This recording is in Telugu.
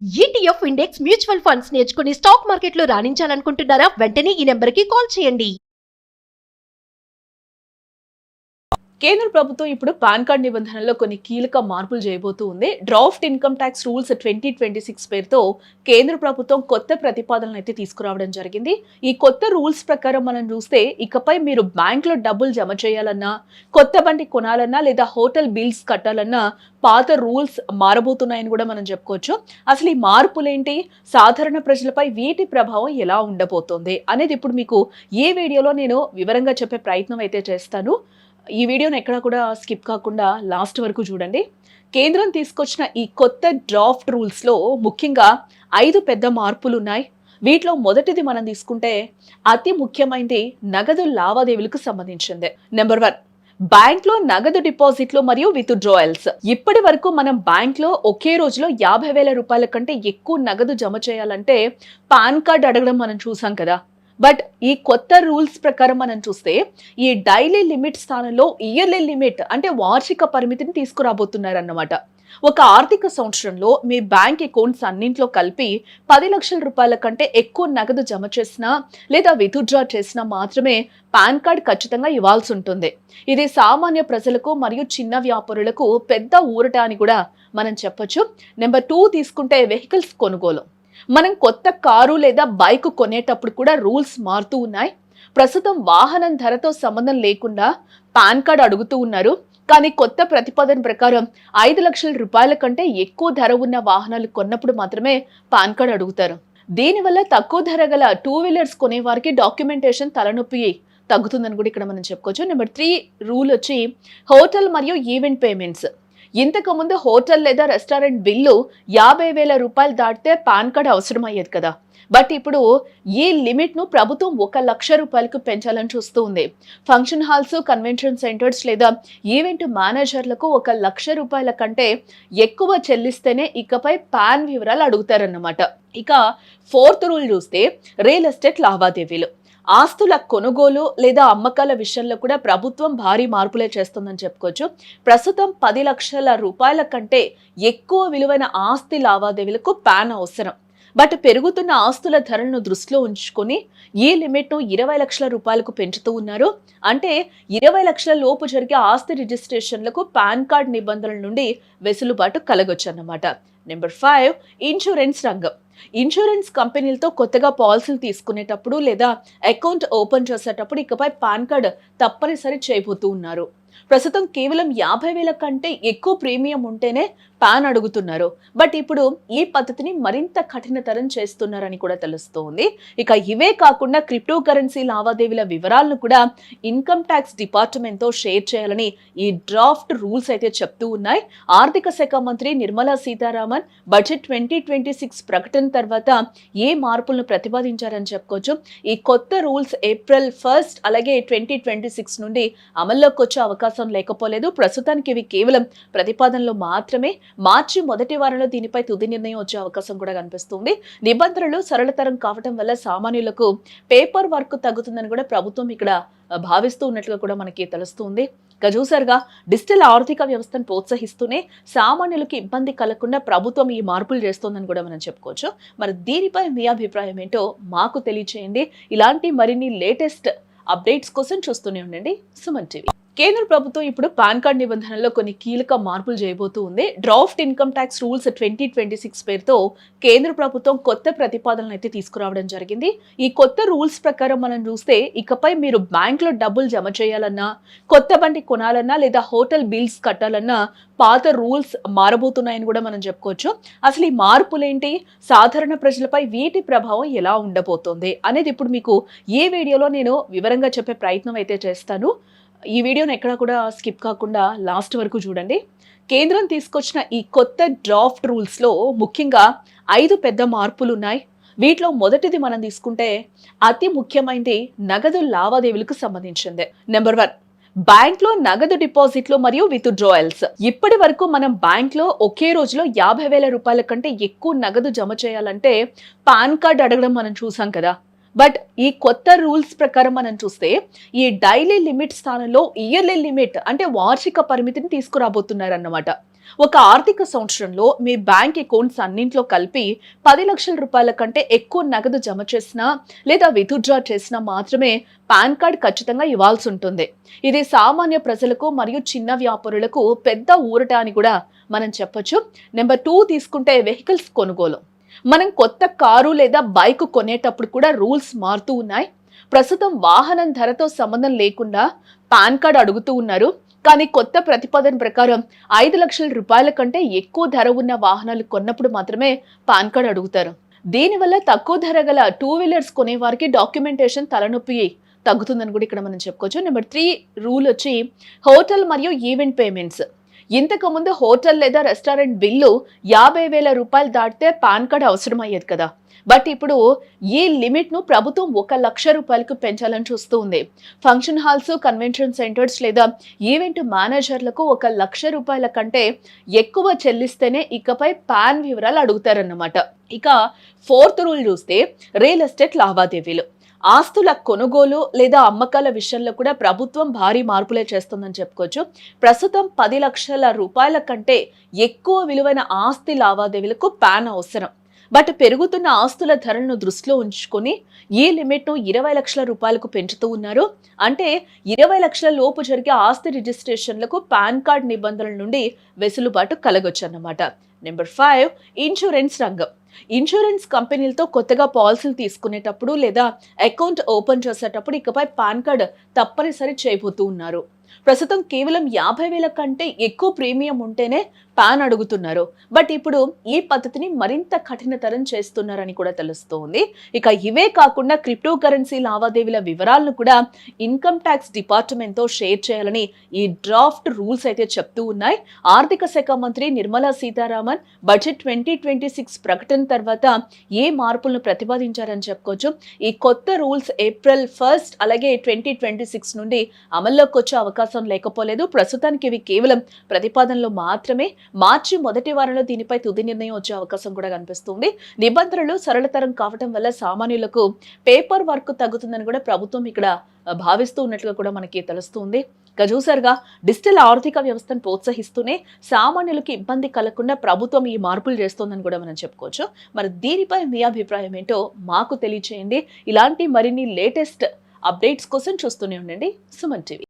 ఈటీఎఫ్ ఇండెక్స్ మ్యూచువల్ ఫండ్స్ నేర్చుకుని స్టాక్ మార్కెట్లో రాణించాలనుకుంటున్నారా? వెంటనే ఈ నెంబర్కి కాల్ చేయండి. కేంద్ర ప్రభుత్వం ఇప్పుడు పాన్ కార్డ్ నిబంధనల్లో కొన్ని కీలక మార్పులు చేయబోతూ ఉంది. డ్రాఫ్ట్ ఇన్కమ్ ట్యాక్స్ రూల్స్ 2026 పేరుతో కేంద్ర ప్రభుత్వం కొత్త ప్రతిపాదనలు అయితే తీసుకురావడం జరిగింది. ఈ కొత్త రూల్స్ ప్రకారం మనం చూస్తే ఇకపై మీరు బ్యాంక్లో డబ్బులు జమ చేయాలన్నా, కొత్త బండి కొనాలన్నా లేదా హోటల్ బిల్స్ కట్టాలన్నా పాత రూల్స్ మారబోతున్నాయని కూడా మనం చెప్పుకోవచ్చు. అసలు ఈ మార్పులేంటి, సాధారణ ప్రజలపై వీటి ప్రభావం ఎలా ఉండబోతోంది అనేది ఇప్పుడు మీకు ఈ వీడియోలో నేను వివరంగా చెప్పే ప్రయత్నం అయితే చేస్తాను. ఈ వీడియోని ఎక్కడా కూడా స్కిప్ కాకుండా లాస్ట్ వరకు చూడండి. కేంద్రం తీసుకొచ్చిన ఈ కొత్త డ్రాఫ్ట్ రూల్స్లో ముఖ్యంగా 5 పెద్ద మార్పులు ఉన్నాయి. వీటిలో మొదటిది మనం తీసుకుంటే అతి ముఖ్యమైనది నగదు లావాదేవీలకు సంబంధించింది. నెంబర్ 1, బ్యాంక్లో నగదు డిపాజిట్లు మరియు విత్డ్రాయల్స్. ఇప్పటి వరకు మనం బ్యాంక్లో ఒకే రోజులో 50,000 రూపాయల కంటే ఎక్కువ నగదు జమ చేయాలంటే పాన్ కార్డ్ అడగడం మనం చూసాం కదా. బట్ ఈ కొత్త రూల్స్ ప్రకారం మనం చూస్తే ఈ డైలీ లిమిట్ స్థానంలో ఇయర్లీ లిమిట్ అంటే వార్షిక పరిమితిని తీసుకురాబోతున్నారన్నమాట. ఒక ఆర్థిక సంవత్సరంలో మీ బ్యాంక్ అకౌంట్స్ అన్నింటిలో కలిపి 10 లక్షల రూపాయల కంటే ఎక్కువ నగదు జమ చేసినా లేదా విత్డ్రా చేసినా మాత్రమే పాన్ కార్డ్ ఖచ్చితంగా ఇవ్వాల్సి ఉంటుంది. ఇది సామాన్య ప్రజలకు మరియు చిన్న వ్యాపారులకు పెద్ద ఊరట అని కూడా మనం చెప్పొచ్చు. నెంబర్ 2 తీసుకుంటే వెహికల్స్ కొనుగోలు. మనం కొత్త కారు లేదా బైక్ కొనేటప్పుడు కూడా రూల్స్ మారుతూ ఉన్నాయి. ప్రస్తుతం వాహనం ధరతో సంబంధం లేకుండా పాన్ కార్డ్ అడుగుతూ ఉన్నారు. కానీ కొత్త ప్రతిపాదన ప్రకారం 5 లక్షల రూపాయల కంటే ఎక్కువ ధర ఉన్న వాహనాలు కొన్నప్పుడు మాత్రమే పాన్ కార్డ్ అడుగుతారు. దీనివల్ల తక్కువ ధర గల 2 వీలర్స్ కొనే వారికి డాక్యుమెంటేషన్ తలనొప్పి తగ్గుతుందని కూడా ఇక్కడ మనం చెప్పుకోవచ్చు. నెంబర్ 3 రూల్ వచ్చి హోటల్ మరియు ఈవెంట్ పేమెంట్స్. ఇంతకుముందు హోటల్ లేదా రెస్టారెంట్ బిల్లు 50,000 రూపాయలు దాటితే పాన్ కార్డ్ అవసరం అయ్యేది కదా. బట్ ఇప్పుడు ఈ లిమిట్ను ప్రభుత్వం 1 లక్ష రూపాయలకు పెంచాలని చూస్తూ ఉంది. ఫంక్షన్ హాల్స్, కన్వెన్షన్ సెంటర్స్ లేదా ఈవెంట్ మేనేజర్లకు 1 లక్ష రూపాయల కంటే ఎక్కువ చెల్లిస్తేనే ఇకపై పాన్ వివరాలు అడుగుతారన్నమాట. ఇక 4th రూల్ చూస్తే రియల్ ఎస్టేట్ లావాదేవీలు. ఆస్తుల కొనుగోలు లేదా అమ్మకాల విషయంలో కూడా ప్రభుత్వం భారీ మార్పులే చేస్తుందని చెప్పుకోవచ్చు. ప్రస్తుతం 10 లక్షల రూపాయల కంటే ఎక్కువ విలువైన ఆస్తి లావాదేవీలకు పాన్ అవసరం. బట్ పెరుగుతున్న ఆస్తుల ధరలను దృష్టిలో ఉంచుకొని ఈ లిమిట్ను 20 లక్షల రూపాయలకు పెంచుతూ ఉన్నారు. అంటే 20 లక్షల లోపు జరిగే ఆస్తి రిజిస్ట్రేషన్లకు పాన్ కార్డ్ నిబంధనల నుండి వెసులుబాటు కలగొచ్చు అన్నమాట. నెంబర్ 5, ఇన్సూరెన్స్ రంగం. ఇన్సూరెన్స్ కంపెనీలతో కొత్తగా పాలసీలు తీసుకునేటప్పుడు లేదా అకౌంట్ ఓపెన్ చేసేటప్పుడు ఇకపై పాన్ కార్డ్ తప్పనిసరి చేయబోతూ ఉన్నారు. ప్రస్తుతం కేవలం 50,000 కంటే ఎక్కువ ప్రీమియం ఉంటేనే పాన్ అడుగుతున్నారు. బట్ ఇప్పుడు ఈ పద్ధతిని మరింత కఠినతరం చేస్తున్నారని కూడా తెలుస్తోంది. ఇక ఇవే కాకుండా క్రిప్టో కరెన్సీ లావాదేవీల వివరాలను కూడా ఇన్కమ్ ట్యాక్స్ డిపార్ట్మెంట్తో షేర్ చేయాలని ఈ డ్రాఫ్ట్ రూల్స్ అయితే చెప్తూ ఉన్నాయి. ఆర్థిక శాఖ మంత్రి నిర్మలా సీతారామన్ బడ్జెట్ 2026 ప్రకటన తర్వాత ఏ మార్పులను ప్రతిపాదించారని చెప్పుకోవచ్చు. ఈ కొత్త రూల్స్ ఏప్రిల్ 1 అలాగే 2026 నుండి అమల్లోకి వచ్చే అవకాశం లేకపోలేదు. ప్రస్తుతానికి ఇవి కేవలం ప్రతిపాదనలు మాత్రమే. మార్చి మొదటి వారంలో దీనిపై తుది నిర్ణయం వచ్చే అవకాశం కూడా కనిపిస్తుంది. నిబంధనలు సరళతరం కావడం వల్ల సామాన్యులకు పేపర్ వర్క్ తగ్గుతుందని కూడా ప్రభుత్వం ఇక్కడ భావిస్తూ ఉన్నట్లుగా కూడా మనకి తెలుస్తుంది. ఇక చూసారుగా, డిజిటల్ ఆర్థిక వ్యవస్థను ప్రోత్సహిస్తూనే సామాన్యులకు ఇబ్బంది కలగకుండా ప్రభుత్వం ఈ మార్పులు చేస్తోందని కూడా మనం చెప్పుకోవచ్చు. మరి దీనిపై మీ అభిప్రాయం ఏంటో మాకు తెలియచేయండి. ఇలాంటి మరిన్ని లేటెస్ట్ అప్డేట్స్ కోసం చూస్తూనే ఉండండి సుమన్ టీవీ. కేంద్ర ప్రభుత్వం ఇప్పుడు పాన్ కార్డ్ నిబంధనల్లో కొన్ని కీలక మార్పులు చేయబోతూ ఉంది. డ్రాఫ్ట్ ఇన్కమ్ ట్యాక్స్ రూల్స్ 2026 పేరుతో కేంద్ర ప్రభుత్వం కొత్త ప్రతిపాదనలు అయితే తీసుకురావడం జరిగింది. ఈ కొత్త రూల్స్ ప్రకారం మనం చూస్తే ఇకపై మీరు బ్యాంక్లో డబ్బులు జమ చేయాలన్నా, కొత్త బండి కొనాలన్నా లేదా హోటల్ బిల్స్ కట్టాలన్నా పాత రూల్స్ మారబోతున్నాయని కూడా మనం చెప్పుకోవచ్చు. అసలు ఈ మార్పులేంటి, సాధారణ ప్రజలపై వీటి ప్రభావం ఎలా ఉండబోతోంది అనేది ఇప్పుడు మీకు ఈ వీడియోలో నేను వివరంగా చెప్పే ప్రయత్నం అయితే చేస్తాను. ఈ వీడియోని ఎక్కడా కూడా స్కిప్ కాకుండా లాస్ట్ వరకు చూడండి. కేంద్రం తీసుకొచ్చిన ఈ కొత్త డ్రాఫ్ట్ రూల్స్లో ముఖ్యంగా 5 పెద్ద మార్పులు ఉన్నాయి. వీటిలో మొదటిది మనం తీసుకుంటే అతి ముఖ్యమైనది నగదు లావాదేవీలకు సంబంధించింది. నెంబర్ 1, బ్యాంక్లో నగదు డిపాజిట్లు మరియు విత్డ్రాయల్స్. ఇప్పటి వరకు మనం బ్యాంక్లో ఒకే రోజులో 50,000 రూపాయల కంటే ఎక్కువ నగదు జమ చేయాలంటే పాన్ కార్డ్ అడగడం మనం చూసాం కదా. బట్ ఈ కొత్త రూల్స్ ప్రకారం మనం చూస్తే ఈ డైలీ లిమిట్ స్థానంలో ఇయర్లీ లిమిట్ అంటే వార్షిక పరిమితిని తీసుకురాబోతున్నారన్నమాట. ఒక ఆర్థిక సంవత్సరంలో మీ బ్యాంక్ అకౌంట్స్ అన్నింట్లో కలిపి 10 లక్షల రూపాయల కంటే ఎక్కువ నగదు జమ చేసినా లేదా విత్డ్రా చేసినా మాత్రమే పాన్ కార్డ్ ఖచ్చితంగా ఇవ్వాల్సి ఉంటుంది. ఇది సామాన్య ప్రజలకు మరియు చిన్న వ్యాపారులకు పెద్ద ఊరట అని కూడా మనం చెప్పొచ్చు. నెంబర్ 2 తీసుకుంటే వెహికల్స్ కొనుగోలు. మనం కొత్త కారు లేదా బైక్ కొనేటప్పుడు కూడా రూల్స్ మారుతూ ఉన్నాయి. ప్రస్తుతం వాహనం ధరతో సంబంధం లేకుండా పాన్ కార్డ్ అడుగుతూ ఉన్నారు. కానీ కొత్త ప్రతిపాదన ప్రకారం 5 లక్షల రూపాయల కంటే ఎక్కువ ధర ఉన్న వాహనాలు కొన్నప్పుడు మాత్రమే పాన్ కార్డ్ అడుగుతారు. దీనివల్ల తక్కువ ధర గల 2 వీలర్స్ కొనే వారికి డాక్యుమెంటేషన్ తలనొప్పి తగ్గుతుందని కూడా ఇక్కడ మనం చెప్పుకోవచ్చు. నెంబర్ 3 రూల్ వచ్చి హోటల్ మరియు ఈవెంట్ పేమెంట్స్. ఇంతకు ముందు హోటల్ లేదా రెస్టారెంట్ బిల్లు 50,000 రూపాయలు దాటితే పాన్ కార్డ్ అవసరం అయ్యేది కదా. బట్ ఇప్పుడు ఈ లిమిట్ ను ప్రభుత్వం 1 లక్ష రూపాయలకు పెంచాలని చూస్తూ ఉంది. ఫంక్షన్ హాల్స్, కన్వెన్షన్ సెంటర్స్ లేదా ఈవెంట్ మేనేజర్లకు 1 లక్ష రూపాయల కంటే ఎక్కువ చెల్లిస్తేనే ఇకపై పాన్ వివరాలు అడుగుతారన్నమాట. ఇక 4th రూల్ చూస్తే రియల్ ఎస్టేట్ లావాదేవీలు. ఆస్తుల కొనుగోలు లేదా అమ్మకాల విషయంలో కూడా ప్రభుత్వం భారీ మార్పులే చేస్తుందని చెప్పుకోవచ్చు. ప్రస్తుతం 10 లక్షల రూపాయల కంటే ఎక్కువ విలువైన ఆస్తి లావాదేవీలకు పాన్ అవసరం. బట్ పెరుగుతున్న ఆస్తుల ధరలను దృష్టిలో ఉంచుకొని ఈ లిమిట్ ను 20 లక్షల రూపాయలకు పెంచుతూ ఉన్నారు. అంటే 20 లక్షల లోపు జరిగే ఆస్తి రిజిస్ట్రేషన్లకు పాన్ కార్డ్ నిబంధనల నుండి వెసులుబాటు కలగొచ్చు అన్నమాట. నెంబర్ 5 ఇన్సూరెన్స్ రంగం. ఇన్సూరెన్స్ కంపెనీలతో కొత్తగా పాలసీలు తీసుకునేటప్పుడు లేదా అకౌంట్ ఓపెన్ చేసేటప్పుడు ఇకపై పాన్ కార్డ్ తప్పనిసరి చేయబోతూ ఉన్నారు. ప్రస్తుతం కేవలం 50,000 కంటే ఎక్కువ ప్రీమియం ఉంటేనే పాన్ అడుగుతున్నారు. బట్ ఇప్పుడు ఈ పద్ధతిని మరింత కఠినతరం చేస్తున్నారని కూడా తెలుస్తోంది. ఇక ఇవే కాకుండా క్రిప్టో కరెన్సీ లావాదేవీల వివరాలను కూడా ఇన్కమ్ ట్యాక్స్ డిపార్ట్మెంట్ తో షేర్ చేయాలని ఈ డ్రాఫ్ట్ రూల్స్ అయితే చెప్తూ ఉన్నాయి. ఆర్థిక శాఖ మంత్రి నిర్మలా సీతారామన్ బడ్జెట్ 2026 ప్రకటన తర్వాత ఏ మార్పులను ప్రతిపాదించారని చెప్పుకోవచ్చు. ఈ కొత్త రూల్స్ ఏప్రిల్ 1 అలాగే 2026 నుండి అమల్లోకి వచ్చే అవకాశం లేకపోలేదు. ప్రస్తుతానికి ఇవి కేవలం ప్రతిపాదనలు మాత్రమే. మార్చి మొదటి వారంలో దీనిపై తుది నిర్ణయం వచ్చే అవకాశం కూడా కనిపిస్తుంది. నిబంధనలు సరళతరం కావటం వల్ల సామాన్యులకు పేపర్ వర్క్ తగ్గుతుందని కూడా ప్రభుత్వం ఇక్కడ భావిస్తూ ఉన్నట్లుగా కూడా మనకి తెలుస్తుంది. ఇక చూసారుగా, డిజిటల్ ఆర్థిక వ్యవస్థను ప్రోత్సహిస్తూనే సామాన్యులకు ఇబ్బంది కలగకుండా ప్రభుత్వం ఈ మార్పులు చేస్తోందని కూడా మనం చెప్పుకోవచ్చు. మరి దీనిపై మీ అభిప్రాయం ఏంటో మాకు తెలియచేయండి. ఇలాంటి మరిన్ని లేటెస్ట్ అప్డేట్స్ కోసం చూస్తూనే ఉండండి సుమన్ టీవీ.